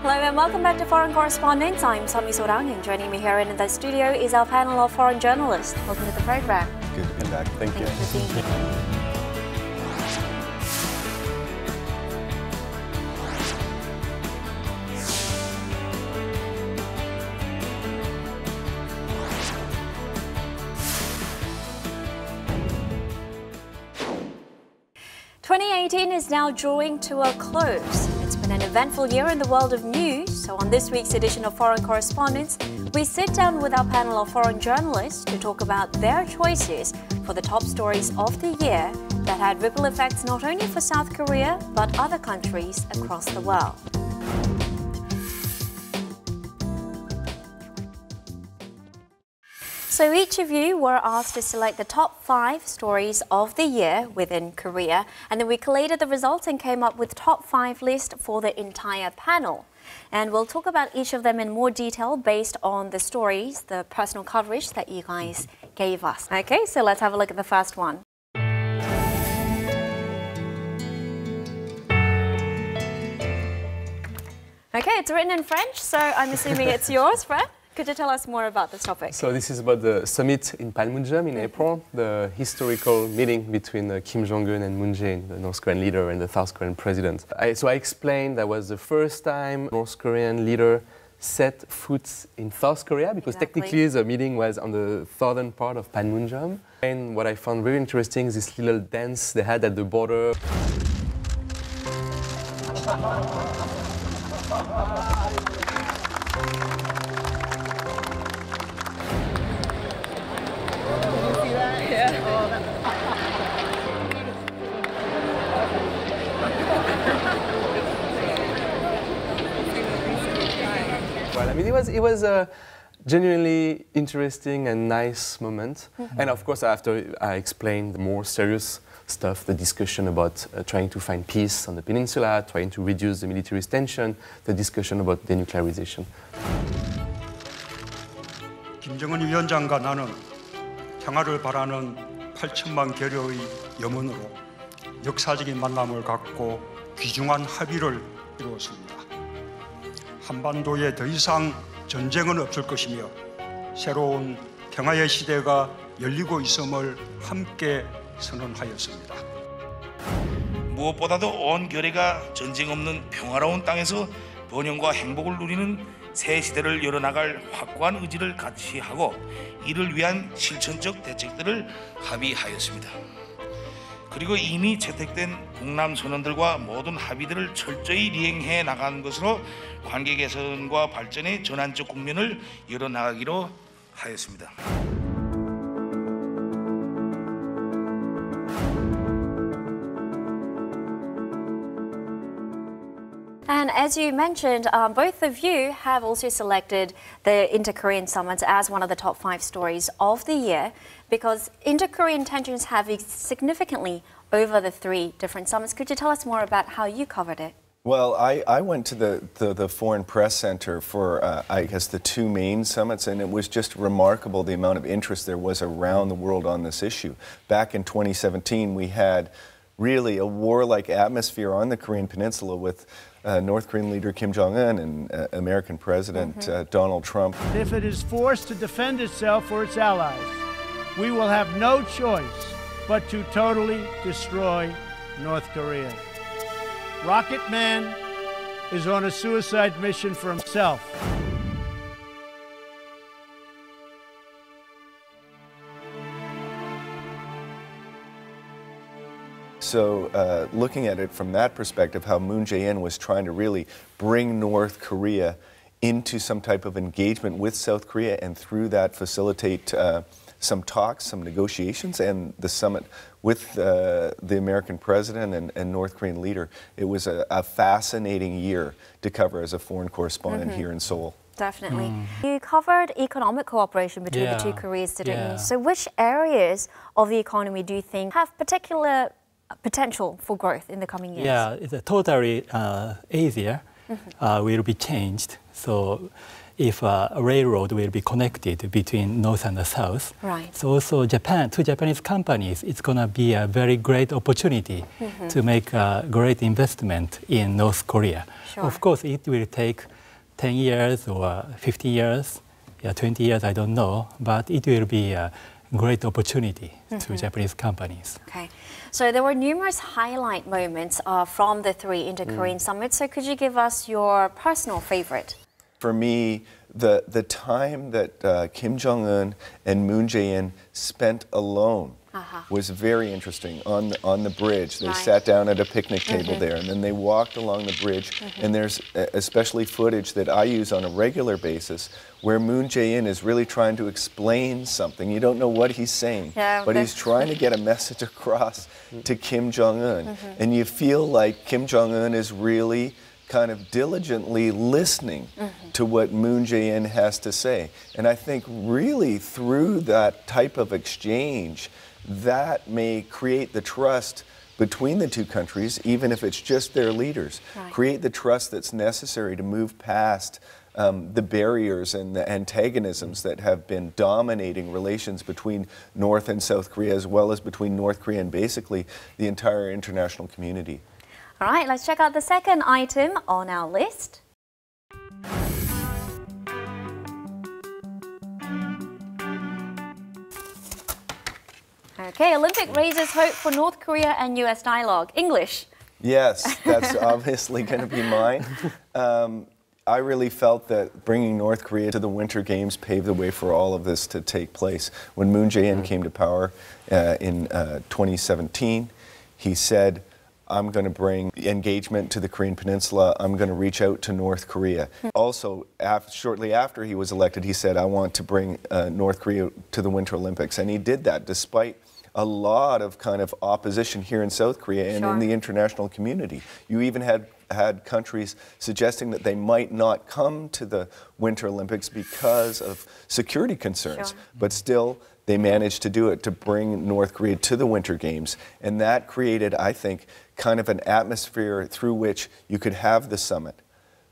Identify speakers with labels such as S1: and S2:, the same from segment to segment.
S1: Hello and welcome back to Foreign Correspondents. I'm Somi Sorang, and joining me here in the studio is our panel of foreign journalists. Welcome to the program.
S2: Good to be back. Thank you.
S1: Thanks for being here. 2018 is now drawing to a close. It's been an eventful year in the world of news. So on this week's edition of Foreign Correspondents, we sit down with our panel of foreign journalists to talk about their choices for the top stories of the year that had ripple effects not only for South Korea, but other countries across the world. So each of you were asked to select the top 5 stories of the year within Korea, and then we collated the results and came up with top 5 list for the entire panel. And we'll talk about each of them in more detail based on the stories, the personal coverage that you guys gave us. Okay, so let's have a look at the first one. Okay, it's written in French, so I'm assuming it's yours, Fred. Could you tell us more about this topic?
S3: So this is about the summit in Panmunjom in April, the historical meeting between Kim Jong-un and Moon Jae-in, the North Korean leader and the South Korean president. So I explained that was the first time North Korean leader set foot in South Korea, because technically the meeting was on the southern part of Panmunjom. And what I found very interesting is this little dance they had at the border. Well, I mean, it was a genuinely interesting and nice moment. And of course, after I explained the more serious stuff, the discussion about trying to find peace on the peninsula, trying to reduce the military tension, the discussion about denuclearization.
S4: 김정은 위원장과 나는 평화를 바라는 8천만 계려의 염원으로 역사적인 만남을 갖고 귀중한 합의를 이루었습니다. 한반도에 더 이상 전쟁은 없을 것이며 새로운 평화의 시대가 열리고 있음을 함께 선언하였습니다.
S5: 무엇보다도 온 결의가 전쟁 없는 평화로운 땅에서 번영과 행복을 누리는 새 시대를 열어나갈 확고한 의지를 같이 하고 이를 위한 실천적 대책들을 합의하였습니다. 그리고 이미 채택된 북남 선언들과 모든 합의들을 철저히 이행해 나가는 것으로 관계 개선과 발전의 전환적 국면을 열어나가기로 하였습니다.
S1: And as you mentioned, both of you have also selected the Inter-Korean Summit as one of the top 5 stories of the year, because Inter-Korean tensions have significantly over the 3 different summits. Could you tell us more about how you covered it?
S2: Well, I went to the Foreign Press Center for, I guess, the 2 main summits, and it was just remarkable the amount of interest there was around the world on this issue. Back in 2017, we had really a warlike atmosphere on the Korean Peninsula with North Korean leader Kim Jong-un and American President Donald Trump.
S6: If it is forced to defend itself or its allies, we will have no choice but to totally destroy North Korea. Rocket Man is on a suicide mission for himself.
S2: So looking at it from that perspective, how Moon Jae-in was trying to really bring North Korea into some type of engagement with South Korea, and through that facilitate some talks, some negotiations, and the summit with the American president and North Korean leader. It was a fascinating year to cover as a foreign correspondent here in Seoul.
S1: Definitely. You covered economic cooperation between the 2 Koreas, didn't you? So which areas of the economy do you think have particular potential for growth in the coming years?
S7: Yeah, it's totally Asia will be changed. So if a railroad will be connected between North and the South.
S1: Right.
S7: So also to Japanese companies, it's going to be a very great opportunity to make a great investment in North Korea.
S1: Sure.
S7: Of course, it will take 10 years or 15 years, 20 years, I don't know, but it will be a great opportunity to Japanese companies.
S1: Okay. So there were numerous highlight moments from the 3 inter-Korean summits. So could you give us your personal favorite?
S2: For me, the time that Kim Jong-un and Moon Jae-in spent alone was very interesting on the bridge. They sat down at a picnic table there, and then they walked along the bridge. And there's especially footage that I use on a regular basis where Moon Jae-in is really trying to explain something. You don't know what he's saying, but he's trying to get a message across to Kim Jong-un. And you feel like Kim Jong-un is really kind of diligently listening to what Moon Jae-in has to say. And I think really through that type of exchange, that may create the trust between the two countries, even if it's just their leaders. Create the trust that's necessary to move past the barriers and the antagonisms that have been dominating relations between North and South Korea, as well as between North Korea and basically the entire international community.
S1: All right, let's check out the second item on our list. Okay, Olympic raises hope for North Korea and US dialogue. English.
S2: Yes, that's obviously going to be mine. I really felt that bringing North Korea to the Winter Games paved the way for all of this to take place. When Moon Jae-in came to power in 2017, he said, I'm going to bring engagement to the Korean Peninsula. I'm going to reach out to North Korea. Also, shortly after he was elected, he said, I want to bring North Korea to the Winter Olympics. And he did that despite a lot of kind of opposition here in South Korea and in the international community. You even had countries suggesting that they might not come to the Winter Olympics because of security concerns. But still, they managed to do it, to bring North Korea to the Winter Games. And that created, I think, kind of an atmosphere through which you could have the summit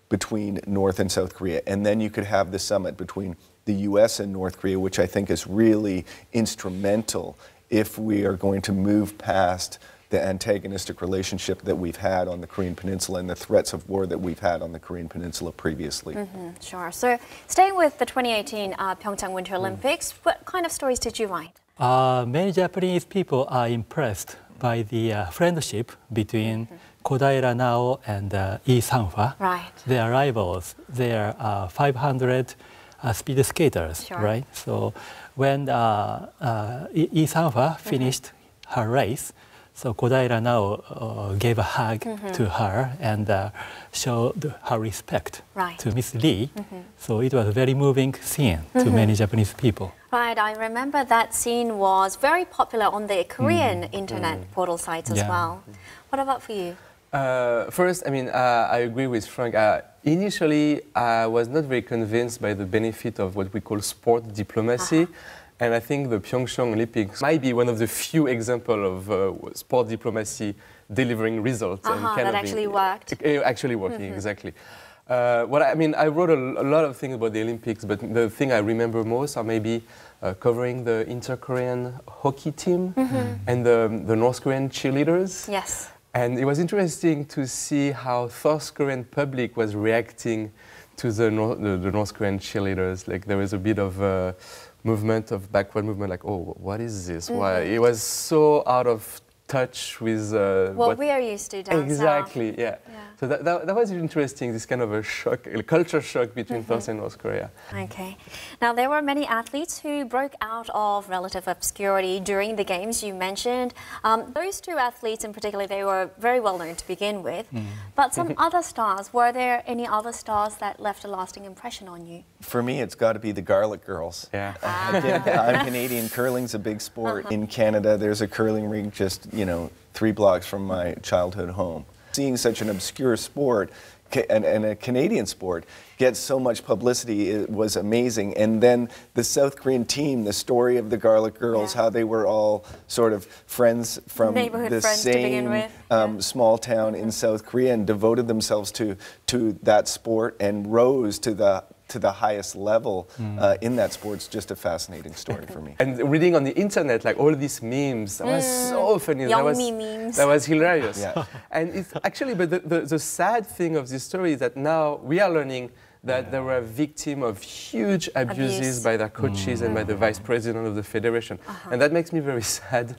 S2: between North and South Korea. And then you could have the summit between the US and North Korea, which I think is really instrumental if we are going to move past the antagonistic relationship that we've had on the Korean Peninsula and the threats of war that we've had on the Korean Peninsula previously.
S1: Sure. So staying with the 2018 PyeongChang Winter Olympics, what kind of stories did you write?
S7: Many Japanese people are impressed by the friendship between Kodaira Nao and Lee Sang-hwa.
S1: Right.
S7: They are rivals. They are 500 speed skaters, right? So when Lee Sang-hwa finished her race, so Kodaira Nao gave a hug to her and showed her respect to Miss Lee. So it was a very moving scene to many Japanese people.
S1: Right, I remember that scene was very popular on the Korean internet portal sites as well. What about for you?
S3: First, I mean, I agree with Frank. Initially, I was not very convinced by the benefit of what we call sport diplomacy. And I think the PyeongChang Olympics might be one of the few examples of sport diplomacy delivering results. And kind
S1: that actually worked.
S3: Actually working, exactly. I wrote a lot of things about the Olympics, but the thing I remember most are maybe covering the inter-Korean hockey team and the North Korean cheerleaders.
S1: Yes.
S3: And it was interesting to see how South Korean public was reacting to the North Korean cheerleaders. Like there was a bit of backward movement, like, oh, what is this? Why? It was so out of touch with
S1: what we are used to down
S3: exactly,
S1: south.
S3: Yeah. So that was interesting, this kind of a shock, a culture shock between South and North Korea.
S1: Okay. Now, there were many athletes who broke out of relative obscurity during the games you mentioned. Those two athletes in particular, they were very well known to begin with. But some other stars, were there any other stars that left a lasting impression on you?
S2: For me, it's got to be the Garlic Girls.
S3: Yeah.
S2: I'm Canadian. Curling's a big sport. In Canada, there's a curling rink just, 3 blocks from my childhood home. Seeing such an obscure sport and a Canadian sport get so much publicity, it was amazing. And then the South Korean team, the story of the Garlic Girls, how they were all sort of friends from the same small town in South Korea and devoted themselves to that sport and rose to the to the highest level in that sport's just a fascinating story for me.
S3: And reading on the internet, like all these memes, that was so funny.
S1: Memes.
S3: That was hilarious.
S2: Yeah.
S3: And it's actually, but the sad thing of this story is that now we are learning that they were a victim of huge abuses by their coaches and by the vice president of the federation. And that makes me very sad.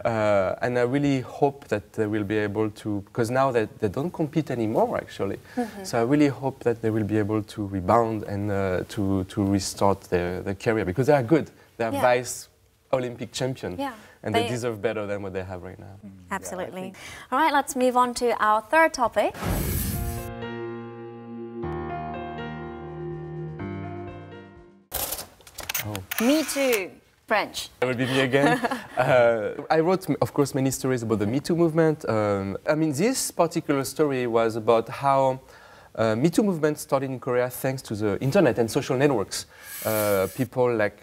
S3: And I really hope that they will be able to, because now they don't compete anymore, actually. So I really hope that they will be able to rebound and to restart their career, because they are good. They are vice Olympic champion. And they deserve better than what they have right now.
S1: Absolutely. All right, let's move on to our third topic. MeToo, French.
S3: That would be me again. I wrote, of course, many stories about the MeToo movement. I mean, this particular story was about how MeToo movement started in Korea thanks to the internet and social networks. People like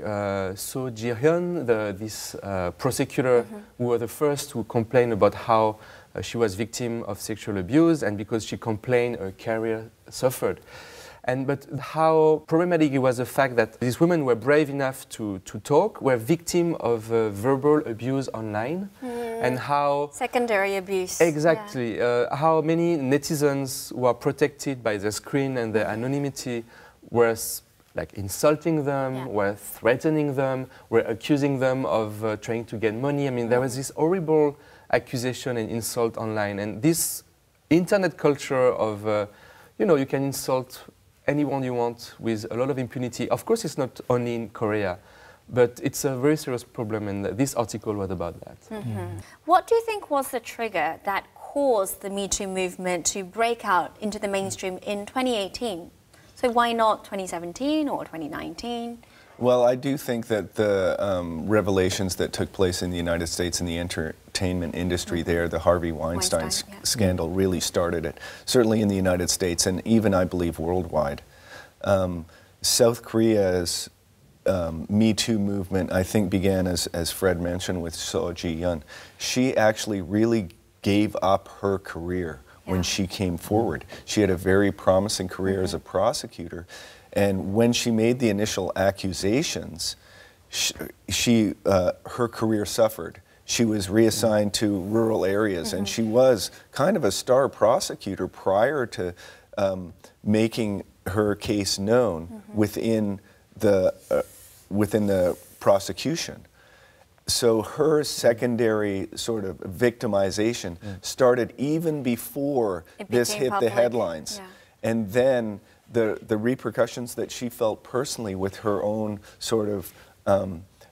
S3: So Ji-hyun, this prosecutor, who were the first to complain about how she was victim of sexual abuse, and because she complained, her career suffered. But how problematic it was the fact that these women were brave enough to talk, were victims of verbal abuse online, and how...
S1: Secondary abuse.
S3: Exactly. How many netizens who are protected by their screen and their anonymity were like insulting them, were threatening them, were accusing them of trying to get money. I mean, there was this horrible accusation and insult online. And this internet culture of, you can insult anyone you want with a lot of impunity. Of course, it's not only in Korea, but it's a very serious problem, and this article was about that.
S1: What do you think was the trigger that caused the Me Too movement to break out into the mainstream in 2018? So why not 2017 or 2019?
S2: Well, I do think that the revelations that took place in the United States in the entertainment industry there, the Harvey Weinstein scandal, really started it, certainly in the United States and even, I believe, worldwide. South Korea's Me Too movement, I think, began, as Fred mentioned, with So Ji-hyun. She actually really gave up her career when she came forward. She had a very promising career as a prosecutor. And when she made the initial accusations, her career suffered. She was reassigned to rural areas, and she was kind of a star prosecutor prior to making her case known within the prosecution. So her secondary sort of victimization started even before this hit the headlines. And then the repercussions that she felt personally with her own sort of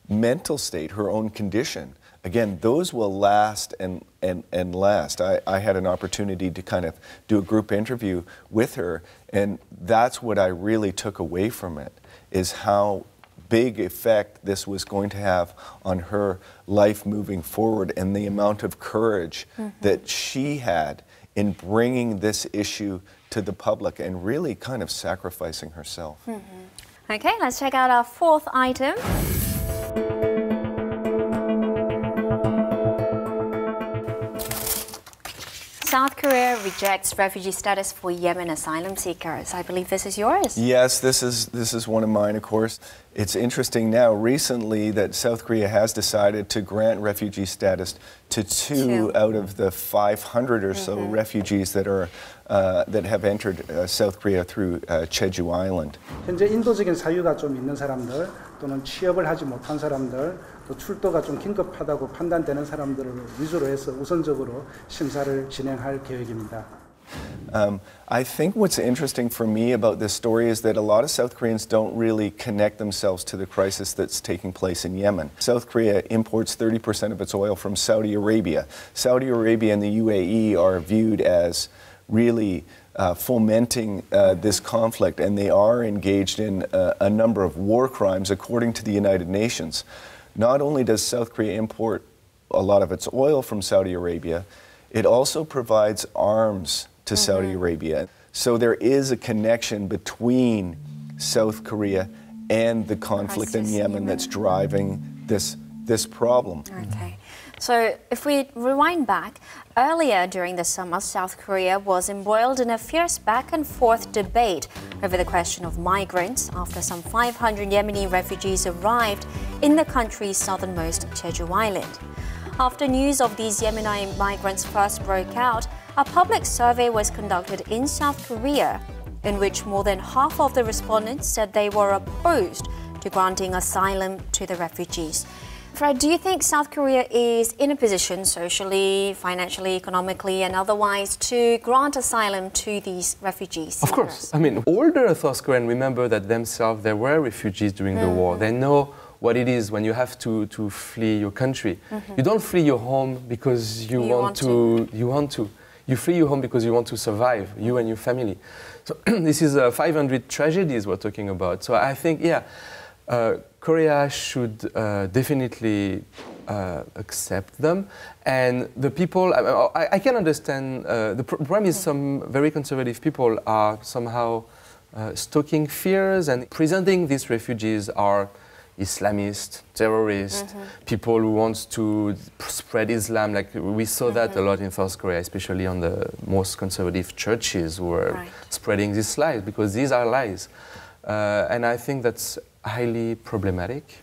S2: mental state, her own condition, again, those will last and last. I had an opportunity to kind of do a group interview with her, and that's what I really took away from it, is how big effect this was going to have on her life moving forward, and the amount of courage that she had in bringing this issue to the public and really kind of sacrificing herself.
S1: Okay, let's check out our fourth item. South Korea rejects refugee status for Yemen asylum seekers. I believe this is yours.
S2: Yes, this is one of mine, of course. It's interesting now, recently, that South Korea has decided to grant refugee status to two out of the 500 or so refugees that are that have entered South Korea through Jeju Island.
S8: 현재 인도적인 사유가 좀 있는 사람들 또는 취업을 하지 못한 사람들 또 출도가 좀 긴급하다고 판단되는 사람들을 위주로 해서 우선적으로 심사를 진행할 계획입니다.
S2: I think what's interesting for me about this story is that a lot of South Koreans don't really connect themselves to the crisis that's taking place in Yemen. South Korea imports 30% of its oil from Saudi Arabia. Saudi Arabia and the UAE are viewed as really fomenting this conflict, and they are engaged in a number of war crimes according to the United Nations. Not only does South Korea import a lot of its oil from Saudi Arabia, it also provides arms to Saudi Arabia. So there is a connection between South Korea and the conflict in Yemen that's driving this problem.
S1: Okay. So if we rewind back, earlier during the summer, South Korea was embroiled in a fierce back-and-forth debate over the question of migrants after some 500 Yemeni refugees arrived in the country's southernmost Jeju Island. After news of these Yemeni migrants first broke out, a public survey was conducted in South Korea, in which more than half of the respondents said they were opposed to granting asylum to the refugees. Fred, do you think South Korea is in a position socially, financially, economically and otherwise to grant asylum to these refugees?
S3: Of course. I mean, older South Koreans remember that themselves, they were refugees during the war. They know what it is when you have to flee your country. You don't flee your home because you want to. You flee your home because you want to survive, you and your family. So this is 500 tragedies we're talking about. So I think, Korea should definitely accept them. And the people, I can understand, the problem is some very conservative people are somehow stoking fears and presenting these refugees are Islamist, terrorists, people who want to spread Islam. Like we saw that a lot in South Korea, especially on the most conservative churches who were spreading these lies, because these are lies. And I think that's highly problematic.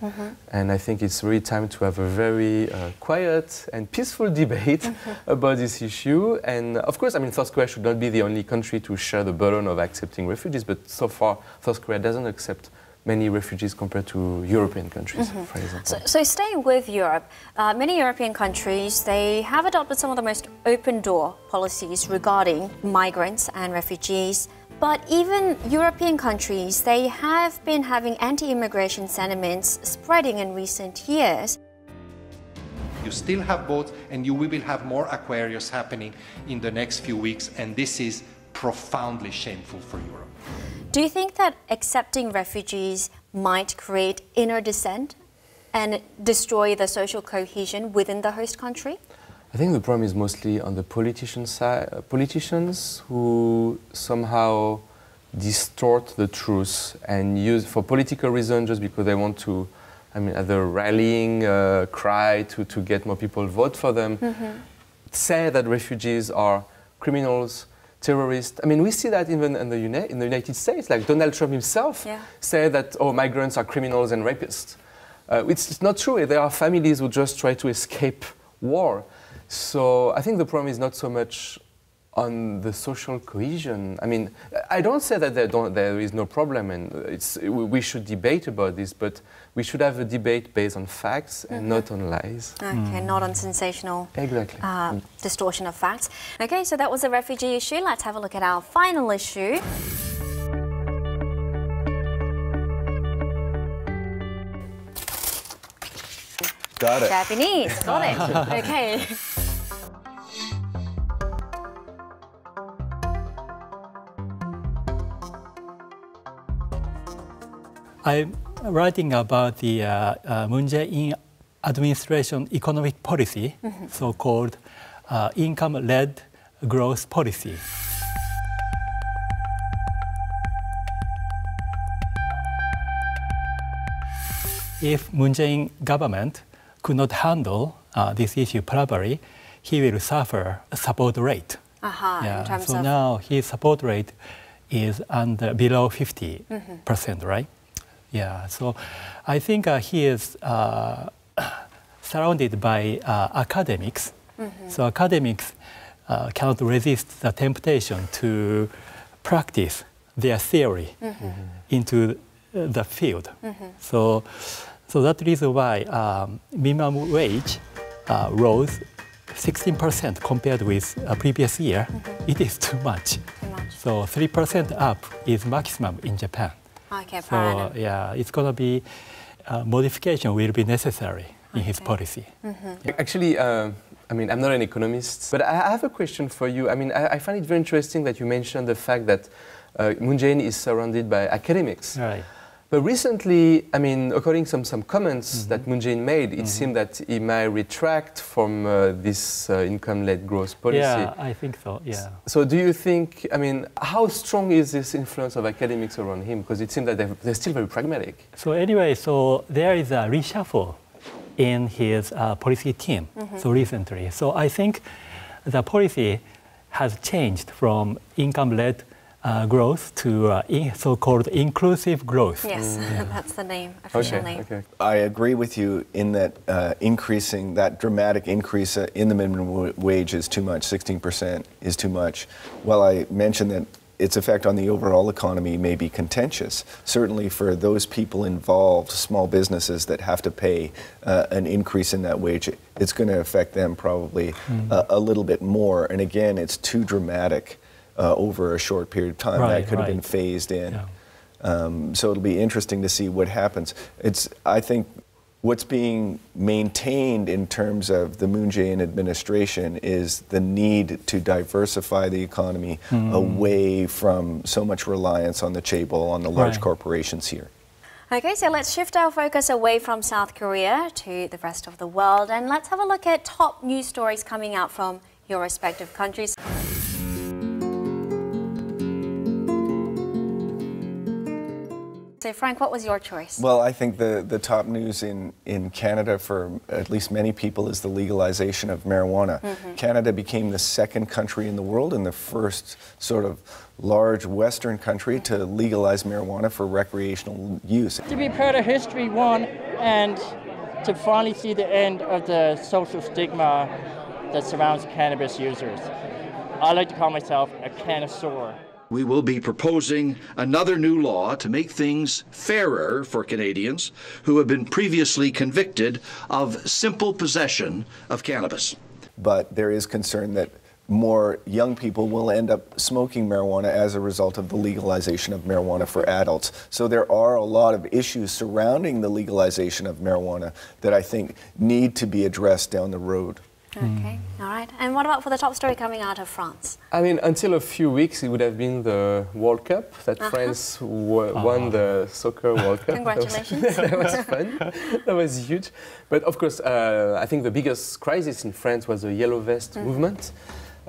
S3: And I think it's really time to have a very quiet and peaceful debate about this issue. And of course, I mean, South Korea should not be the only country to share the burden of accepting refugees, but so far, South Korea doesn't accept many refugees compared to European countries, for example.
S1: So staying with Europe, many European countries, they have adopted some of the most open-door policies regarding migrants and refugees. But even European countries, they have been having anti-immigration sentiments spreading in recent years.
S9: You still have boats, and we will have more Aquarius happening in the next few weeks, and this is profoundly shameful for Europe.
S1: Do you think that accepting refugees might create inner dissent and destroy the social cohesion within the host country?
S3: I think the problem is mostly on the politician side, politicians who somehow distort the truth and use for political reasons just because they want to, I mean, at the rallying cry to get more people vote for them, say that refugees are criminals, terrorists. I mean, we see that even in the United States, like Donald Trump himself said that, oh, migrants are criminals and rapists. It's not true. There are families who just try to escape war. So I think the problem is not so much on the social cohesion. I mean, I don't say that there is no problem, and we should debate about this, but we should have a debate based on facts and not on lies.
S1: Okay, not on sensational distortion of facts. Okay, so that was the refugee issue. Let's have a look at our final issue.
S2: Got it.
S1: Japanese, got it. Okay.
S7: I'm writing about the Moon Jae-in administration economic policy, so-called income-led growth policy. If Moon Jae-in government could not handle this issue properly, he will suffer a support rate.
S1: In terms
S7: so
S1: of...
S7: now his support rate is below 50%, right? Yeah, so I think he is surrounded by academics. So academics cannot resist the temptation to practice their theory into the field. So that reason why minimum wage rose 16% compared with previous year. It is too much. So 3% up is maximum in Japan.
S1: Okay,
S7: so yeah, it's going to be modification will be necessary in his policy.
S3: Actually, I mean, I'm not an economist, but I have a question for you. I mean, I find it very interesting that you mentioned the fact that Moon Jae-in is surrounded by academics.
S7: Right.
S3: But recently, I mean, according to some comments that Moon Jae-in made, it seemed that he might retract from this income-led growth policy.
S7: Yeah, I think so, yeah.
S3: So do you think, I mean, how strong is this influence of academics around him? Because it seems that they're still very pragmatic.
S7: So anyway, so there is a reshuffle in his policy team so recently. So I think the policy has changed from income-led growth to so-called inclusive growth.
S1: Yes, that's the name, official name.
S2: Okay. I agree with you in that increasing, that dramatic increase in the minimum wage is too much, 16% is too much. While I mentioned that its effect on the overall economy may be contentious, certainly for those people involved, small businesses that have to pay an increase in that wage, it's going to affect them probably a little bit more. And again, it's too dramatic over a short period of time. That could have been phased in. Yeah. So it'll be interesting to see what happens. I think what's being maintained in terms of the Moon Jae-in administration is the need to diversify the economy away from so much reliance on the chaebol, on the large corporations here.
S1: Okay, so let's shift our focus away from South Korea to the rest of the world, and let's have a look at top news stories coming out from your respective countries. So Frank, what was your choice?
S2: Well, I think the top news in Canada for at least many people is the legalization of marijuana. Canada became the second country in the world and the first sort of large Western country to legalize marijuana for recreational use.
S10: To be part of history, one, and to finally see the end of the social stigma that surrounds cannabis users. I like to call myself a connoisseur.
S11: We will be proposing another new law to make things fairer for Canadians who have been previously convicted of simple possession of cannabis.
S2: But there is concern that more young people will end up smoking marijuana as a result of the legalization of marijuana for adults. So there are a lot of issues surrounding the legalization of marijuana that I think need to be addressed down the road.
S1: Okay, all right. And what about for the top story coming out of France?
S3: I mean, until a few weeks, it would have been the World Cup that France won the soccer World Cup.
S1: Congratulations.
S3: That was fun. That was huge. But of course, I think the biggest crisis in France was the Yellow Vest movement.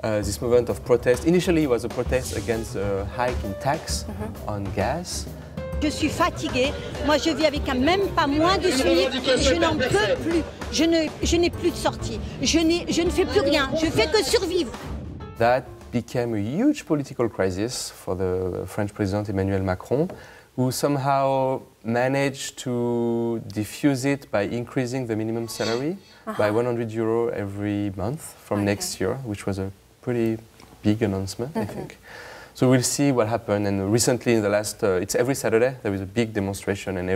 S3: This movement of protest. Initially, it was a protest against a hike in tax on gas.
S12: Je suis fatiguée. Moi, je vis avec même pas moins de SMIC. Je n'en peux plus. Je n'ai plus de sortie. Je ne fais plus rien. Je fais que survivre.
S3: That became a huge political crisis for the French President Emmanuel Macron, who somehow managed to diffuse it by increasing the minimum salary by €100 every month from next year, which was a pretty big announcement, I think. So we'll see what happened. And recently, in the last, it's every Saturday, there is a big demonstration, and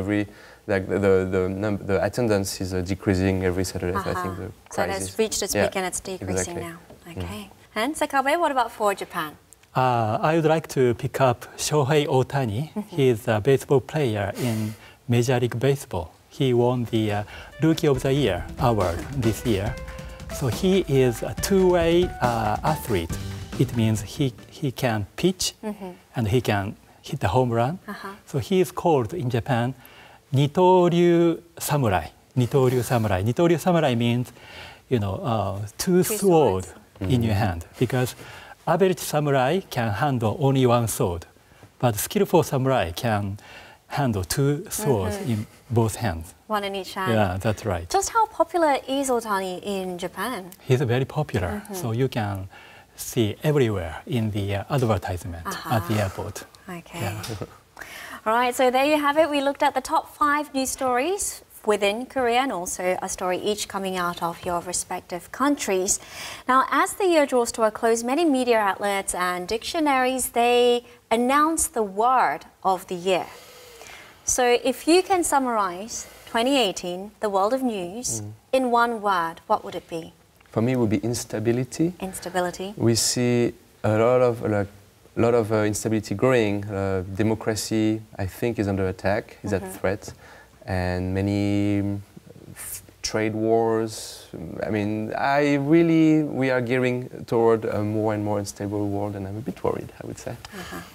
S3: the attendance is decreasing every Saturday. So I think the crisis.
S1: So it has reached its peak and it's decreasing now. Okay. And Sakabe, what about for Japan?
S7: I would like to pick up Shohei Ohtani. He is a baseball player in Major League Baseball. He won the Rookie of the Year award this year. So he is a two-way athlete. It means he can pitch and he can hit the home run. So he is called in Japan Nitoryu Samurai. Nitoryu Samurai. Nitoryu Samurai means, two swords in your hand, because average samurai can handle only one sword, but skillful samurai can handle two swords in both hands.
S1: One in each hand.
S7: Yeah, that's right.
S1: Just how popular is Ohtani in Japan?
S7: He's very popular, so you can see everywhere in the advertisement at the airport.
S1: Okay. Yeah. All right, so there you have it. We looked at the top 5 news stories within Korea and also a story each coming out of your respective countries. Now, as the year draws to a close, many media outlets and dictionaries, they announce the word of the year. So if you can summarize 2018, the world of news, in one word, what would it be?
S3: For me, it would be instability.
S1: Instability.
S3: We see a lot of instability growing. Democracy, I think, is under attack, is at threat. And many trade wars. I mean, we are gearing toward a more and more unstable world, and I'm a bit worried, I would say.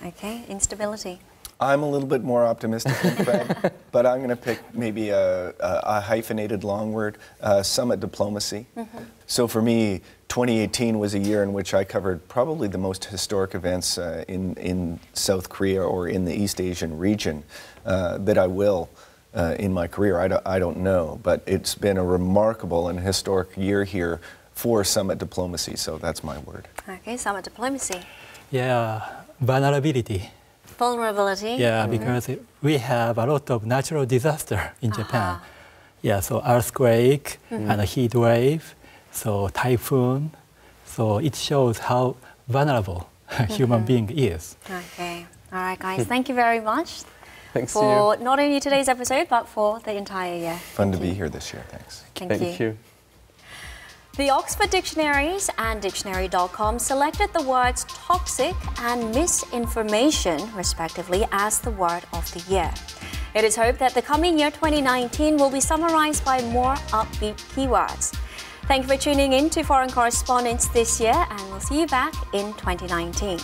S1: Okay, instability.
S2: I'm a little bit more optimistic than Fred, but I'm going to pick maybe a hyphenated long word, summit diplomacy. So for me, 2018 was a year in which I covered probably the most historic events in South Korea or in the East Asian region that I will in my career. I don't know, but it's been a remarkable and historic year here for summit diplomacy, so that's my word.
S1: Okay, summit diplomacy.
S7: Yeah, vulnerability.
S1: Vulnerability.
S7: Yeah, because we have a lot of natural disaster in Japan. Yeah, so earthquake and a heat wave, so typhoon. So it shows how vulnerable a human being is.
S1: Okay. All right, guys. Thank you very much.
S3: Thanks
S1: for not only today's episode, but for the entire year.
S2: Fun to be here this year. Thanks.
S1: Thank you. The Oxford Dictionaries and Dictionary.com selected the words toxic and misinformation, respectively, as the word of the year. It is hoped that the coming year 2019 will be summarized by more upbeat keywords. Thank you for tuning in to Foreign Correspondents this year, and we'll see you back in 2019.